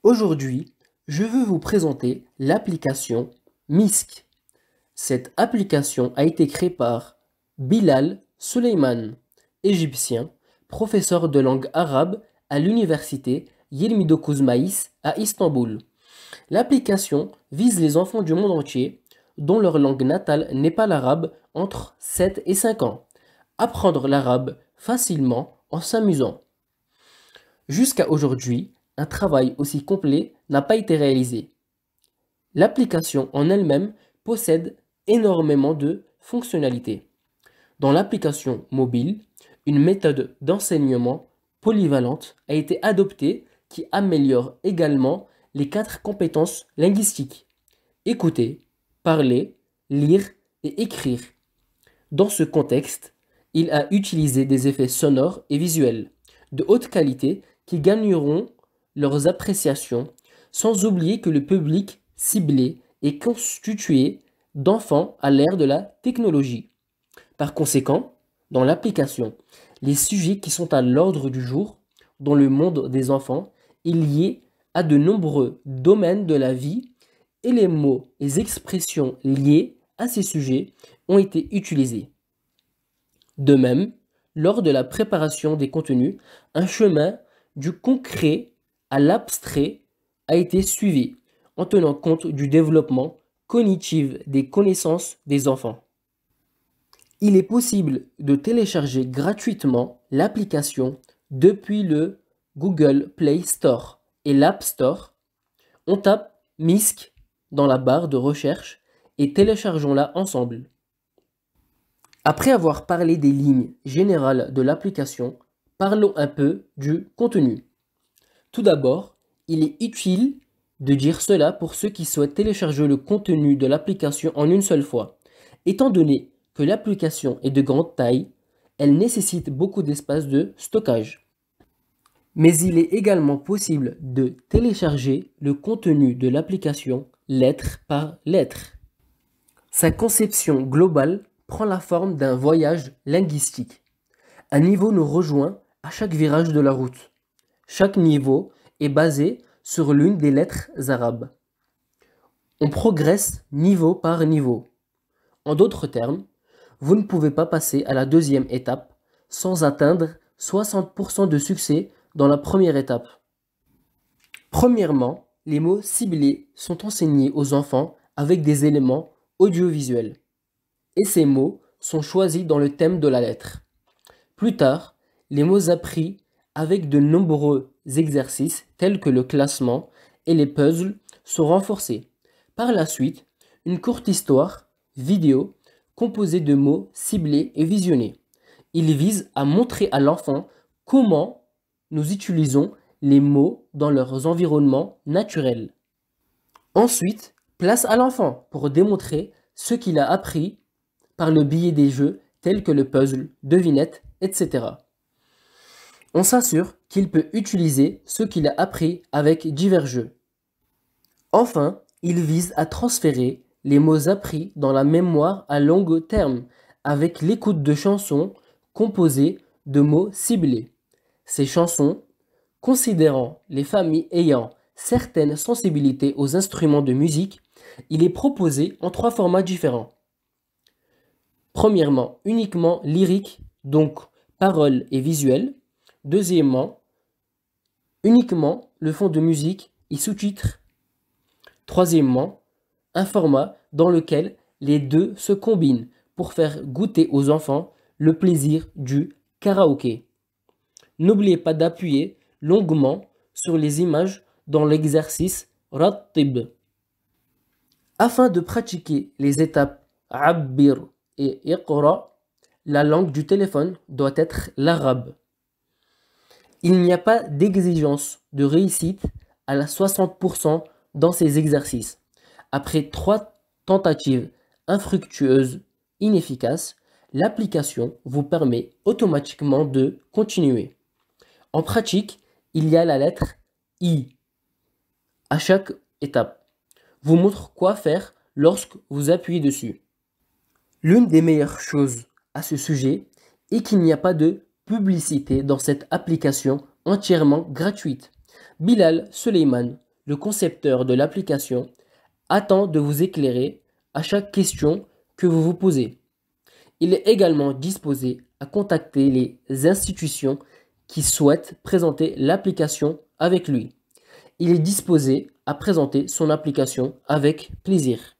Aujourd'hui, je veux vous présenter l'application MISC. Cette application a été créée par Bilal Suleiman, égyptien, professeur de langue arabe à l'université Yilmaz Kuzmais à Istanbul. L'application vise les enfants du monde entier dont leur langue natale n'est pas l'arabe entre 7 et 5 ans. Apprendre l'arabe facilement en s'amusant. Jusqu'à aujourd'hui, un travail aussi complet n'a pas été réalisé. L'application en elle-même possède énormément de fonctionnalités. Dans l'application mobile, une méthode d'enseignement polyvalente a été adoptée qui améliore également les 4 compétences linguistiques: écouter, parler, lire et écrire. Dans ce contexte, il a utilisé des effets sonores et visuels de haute qualité qui gagneront leurs appréciations, sans oublier que le public ciblé est constitué d'enfants à l'ère de la technologie. Par conséquent, dans l'application, les sujets qui sont à l'ordre du jour dans le monde des enfants est lié à de nombreux domaines de la vie et les mots et expressions liés à ces sujets ont été utilisés. De même, lors de la préparation des contenus, un chemin du concret à l'abstrait a été suivi en tenant compte du développement cognitif des connaissances des enfants. Il est possible de télécharger gratuitement l'application depuis le Google Play Store et l'App Store. On tape MISC dans la barre de recherche et téléchargeons-la ensemble. Après avoir parlé des lignes générales de l'application, parlons un peu du contenu. Tout d'abord, il est utile de dire cela pour ceux qui souhaitent télécharger le contenu de l'application en une seule fois. Étant donné que l'application est de grande taille, elle nécessite beaucoup d'espace de stockage. Mais il est également possible de télécharger le contenu de l'application lettre par lettre. Sa conception globale prend la forme d'un voyage linguistique. Un niveau nous rejoint à chaque virage de la route. Chaque niveau est basé sur l'une des lettres arabes. On progresse niveau par niveau. En d'autres termes, vous ne pouvez pas passer à la deuxième étape sans atteindre 60% de succès dans la première étape. Premièrement, les mots ciblés sont enseignés aux enfants avec des éléments audiovisuels. Et ces mots sont choisis dans le thème de la lettre. Plus tard, les mots appris avec de nombreux exercices tels que le classement et les puzzles sont renforcés. Par la suite, une courte histoire, vidéo, composée de mots ciblés et visionnés. Il vise à montrer à l'enfant comment nous utilisons les mots dans leurs environnements naturels. Ensuite, place à l'enfant pour démontrer ce qu'il a appris par le biais des jeux tels que le puzzle, devinette, etc. On s'assure qu'il peut utiliser ce qu'il a appris avec divers jeux. Enfin, il vise à transférer les mots appris dans la mémoire à long terme avec l'écoute de chansons composées de mots ciblés. Ces chansons, considérant les familles ayant certaines sensibilités aux instruments de musique, il est proposé en 3 formats différents. Premièrement, uniquement lyrique, donc paroles et visuels. Deuxièmement, uniquement le fond de musique et sous-titres. Troisièmement, un format dans lequel les deux se combinent pour faire goûter aux enfants le plaisir du karaoké. N'oubliez pas d'appuyer longuement sur les images dans l'exercice Rattib. Afin de pratiquer les étapes Abbir et Iqra, la langue du téléphone doit être l'arabe. Il n'y a pas d'exigence de réussite à la 60% dans ces exercices. Après 3 tentatives infructueuses, inefficaces, l'application vous permet automatiquement de continuer. En pratique, il y a la lettre I à chaque étape. Vous montre quoi faire lorsque vous appuyez dessus. L'une des meilleures choses à ce sujet est qu'il n'y a pas de publicité dans cette application entièrement gratuite. Bilal Suleiman, le concepteur de l'application attend de vous éclairer à chaque question que vous vous posez. Il est également disposé à contacter les institutions qui souhaitent présenter l'application avec lui. Il est disposé à présenter son application avec plaisir.